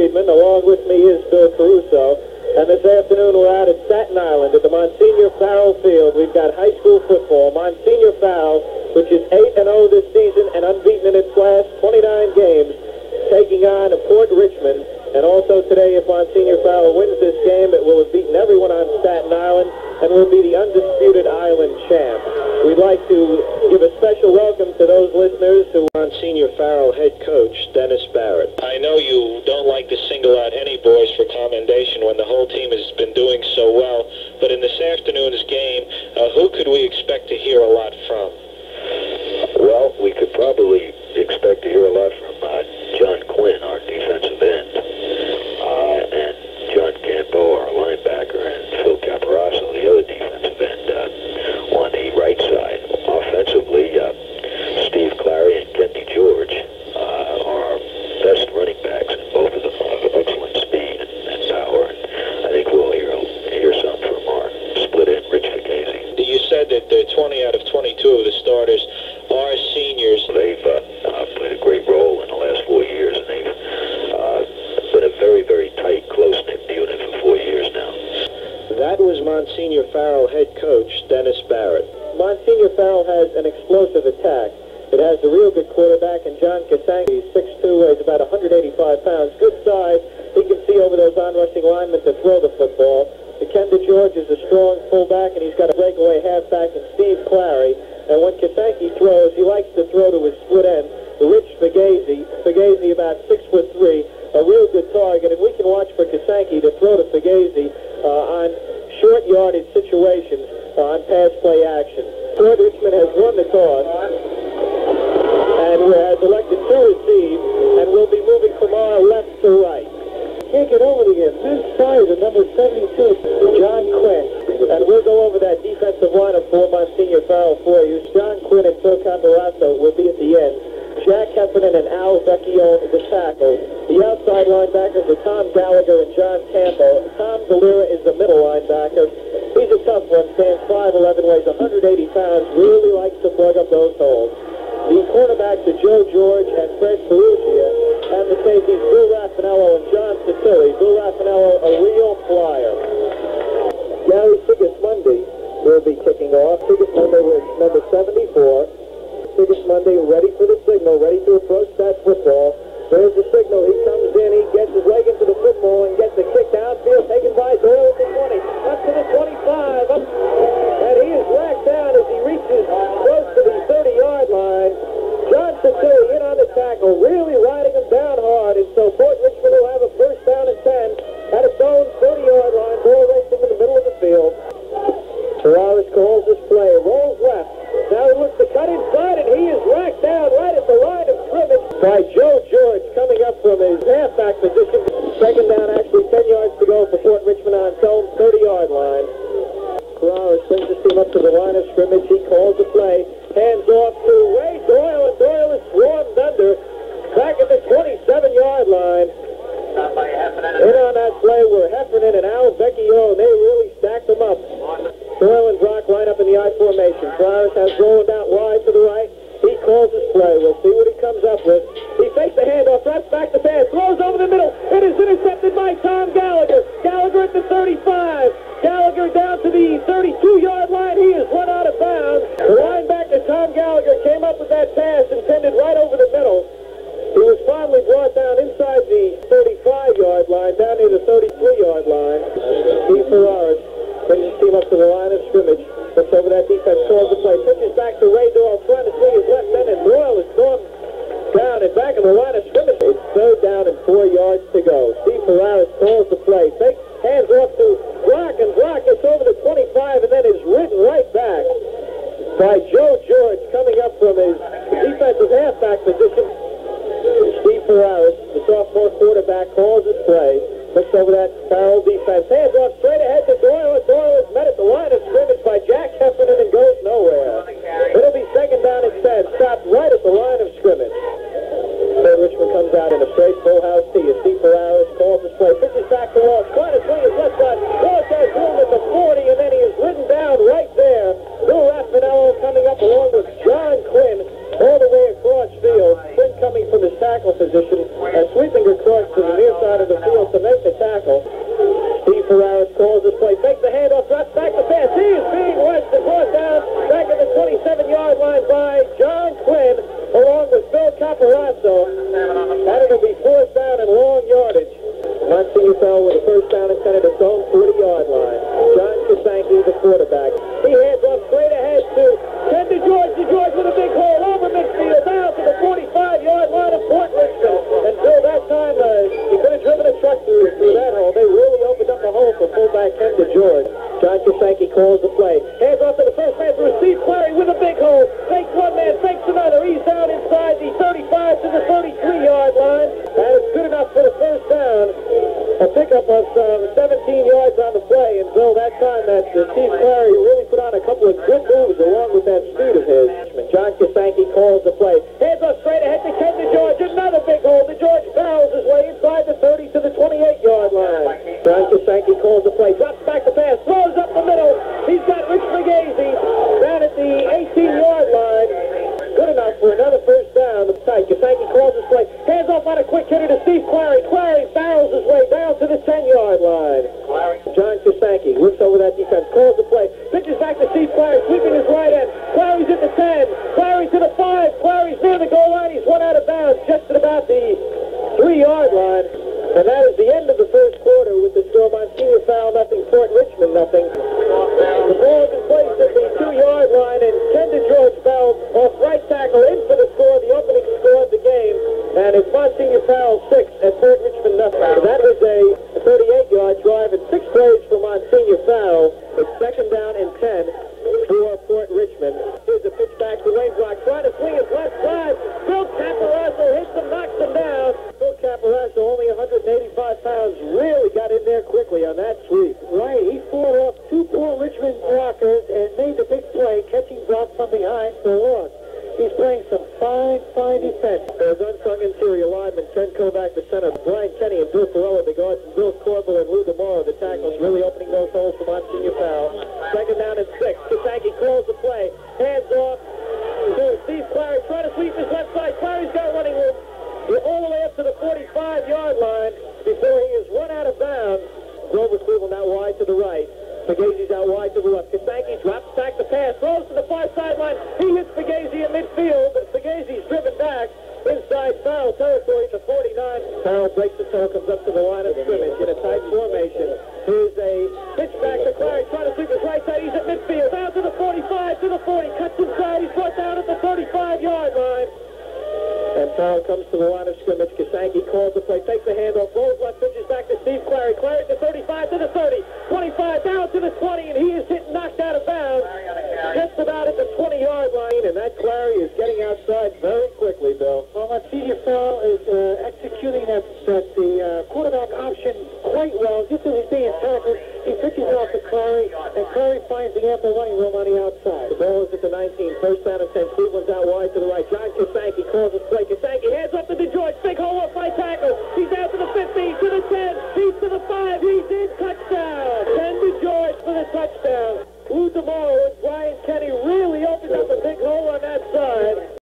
Friedman. Along with me is Bill Caruso. And this afternoon we're out at Staten Island at the Monsignor Farrell Field. We've got high school football. Monsignor Farrell, which is 8-0 this season and unbeaten in its last 29 games, taking on Port Richmond. And also today, if Monsignor Farrell wins this game, it will have beaten everyone on Staten Island and will be the undisputed island champ. We'd like to give a special welcome to those listeners who Monsignor Farrell head coach Dennis Barrett. I know you don't like to single out any boys for commendation when the whole team has been doing so well, but in this afternoon's game, who could we expect to hear a lot from? Well, we could probably expect to hear a lot from John Quinn, our defensive end, and John Campo, our linebacker, and Phil Caparasso, the other defensive end, on the right side. Offensively, Steve Clary and Kenty George are our best running backs, and both of them have excellent speed and power. And I think we'll hear some from our split end, Rich Fugazi. You said that 20 out of 22 of the starters are seniors. They've played a great role in the last 4 years, and they've been a very, very tight, close-knit unit for 4 years now. That was Monsignor Farrell head coach Dennis Barrett. Monsignor Farrell has an explosive attack. It has a real good quarterback, and John Kasangi, 6'2", weighs about 185 pounds. Good size. He can see over those on-rushing linemen to throw the football. Kenda George is a strong fullback, and he's got a breakaway halfback in Steve Clary. And when Kasangi throws, he likes to throw to his split end, Rich Fugazi. Fugazi about 6'3", a real good target, and we can watch for Kasangi to throw to Fugazi on short yardage situations on pass play action. Port Richmond has won the toss and has elected to receive, and will be moving from our left to right. Can't get over the inside of number 72, John Quinn. And we'll go over that defensive lineup for Monsignor Farrell for you. John Quinn and Phil Caparasso will be at the end. Jack Heffernan and Al Vecchio the tackle. The outside linebackers are Tom Gallagher and John Campo. Tom Galera is the middle linebacker. He's a tough one, stands 5'11", weighs 180 pounds, really likes to plug up those holes. The cornerbacks are Joe George and Fred Perugia, and the safeties Bill Raffanello and John Cicilli. Bill Raffanello, a real flyer. Gary Sigismondi will be kicking off. Sigismondi was number 74. Sigismondi ready for the signal, ready to approach that football. There's the signal. He comes in, he gets his leg into the football and gets a kick downfield, taken by Doyle at the 20, up to the 25, up, and he is racked down as he reaches close to the 30-yard line. John Cicilli in on the tackle, really riding him down hard, and so Port Richmond will have a first down and 10 at its own 30-yard line, ball racing in the middle of the field. Ferraris calls this play, rolls left. Now he looks to cut inside, and he is racked down right at the line of scrimmage by Joe George, coming up from his halfback position. Second down, actually 10 yards to go for Port Richmond on its own 30-yard line. Ferraris brings his team up to the line of scrimmage. He calls the play, hands off to Ray Doyle, and Doyle is swarmed under back at the 27-yard line. In on that play were Heffernan and Al Vecchio, and they really stacked them up. Doyle and Brock line up in the I formation. Ferraris has rolling out wide to the right. He calls his play. We'll see what he comes up with. He fakes the handoff, drops back the pass, throws over the middle. It is intercepted by Tom Gallagher. Gallagher at the 35. Gallagher down to the 32-yard line. He is run out of bounds. The linebacker, Tom Gallagher, came up with that pass intended right over the middle. He was finally brought down inside the 35-yard line, down near the 33-yard line. Steve Ferraris brings his team up to the line of scrimmage. Looks over that defense, calls the play, pitches back to Ray Doyle, trying to swing his left end, and Doyle is thrown down and back in the line of scrimmage. It's third down and 4 yards to go. Steve Ferraris calls the play, takes hands off to Brock, and Brock gets over the 25 and then is ridden right back by Joe George, coming up from his defensive halfback position. Steve Ferraris, the sophomore quarterback, calls his play. Looks over that Farrell defense. Hands off straight ahead to Doyle, and Doyle is met at the line of scrimmage by Jack Heffernan and goes nowhere. It'll be second down and 10, stopped right at the line of scrimmage. Port Richmond comes out in a straight full house tee. Steve Ferraris calls his play, pitches back to Walsh, trying to swing his left side. Walsh has room at the 40, and then he is ridden down right there. Bill Raffanello coming up along with John Quinn all the way across field. Quinn coming from his tackle position and sweeping across to the near side of the Caparasso, and it'll be fourth down and long yardage. Monsignor Farrell with a first down and 10 at his own 40-yard line. John Kasanke, the quarterback. He hands off straight ahead to Ken DeGeorge. DeGeorge with a big hole over midfield, down to the 45-yard line of Fort Richmond. Until that time, he could have driven a truck through that hole. They really opened up the hole for fullback Ken DeGeorge. John Kasanke calls the play. Hands off to the first man to receive. Clary with a big hole. Fakes one man, fakes another. He's down inside the 35 to the 33-yard line. And it's good enough for the first down. A pickup of some 17 yards on the play until that time that Steve Clary really put on a couple of good moves along with that speed of his. John Kasanke calls the play. Hands off straight ahead to Ken DeGeorge. Another big hole. DeGeorge barrels his way inside the 30 to the 28-yard line. John Kasanke calls the play. Drops back the pass. Throws up the middle. He's got Rich Fugazi down at the 18-yard line. Good enough for another first down. Kasanke calls his play. Hands off on a quick hitter to Steve Clary. Clary barrels his way down to the 10-yard line. John Kasanke looks over that defense, calls the play, pitches back to Steve Clary, sweeping his right end. Clary's at the 10. Clary to the 5. Clary's near the goal line. He's one out of bounds just at about the 3-yard line. And that is the end of the first quarter with the score Monsignor Farrell nothing, Fort Richmond nothing. The ball is in place at the 2-yard line, and Ken DeGeorge fell off right tackle in for the score, the opening score of the game. And it's Monsignor Farrell 6 and Fort Richmond nothing. That was a 38-yard drive and 6 plays for Monsignor Farrell. It's second down and 10 for Fort Richmond. Here's a pitch back to Wayne Block, trying to swing his left side. Bill Caparasso hits him, knocks him down. Bill Caparasso, only 185 pounds, really got in there quickly on that sweep. Right, he fought off 2 Fort Richmond blockers and made the big play, catching Brock from behind for a loss. He's playing some fine defense. There's unsung interior linemen, Ken Kovac, the center, Brian Kenny and Bill Farrell, the guards, and Bill Corbel and Lou DeMora, the tackles, really opening those holes for Monsignor Farrell. Second down and 6. Kasanke calls the play. Hands off to Steve Clary, trying to sweep his left side. Clary's got running room. All the way up to the 45-yard line before he is run out of bounds. Grover Cleveland out wide to the right. Fugazi's out wide to the left. Kasanke drops back the pass, throws to the far sideline. He hits Fugazi in midfield, but Fugazi's driven back inside foul territory to 49. Farrell breaks the tackle, comes up to the line of scrimmage in a tight formation. Here's a pitch back to Clary, trying to sweep his right side. He's at midfield, down to the 45, to the 40, cuts inside. He's brought down at the 35-yard line. And Farrell comes to the line of scrimmage. Kasanke calls the play, takes the handoff, rolls left, pitches back to Steve Clary. Clary at the 35 to the 30, 25 down to the 20, and he is hit knocked out of bounds just about at the 20-yard line, and that Clary is getting outside very quickly, Bill. Well, Monsignor Farrell is executing the quarterback option quite well. Just as he's being tackled, he pitches off to Clary, and Clary finds the ample running room on the outside. The ball is at the 19, first down and 10. Cleveland's out wide to the right. John Kasanke calls his play.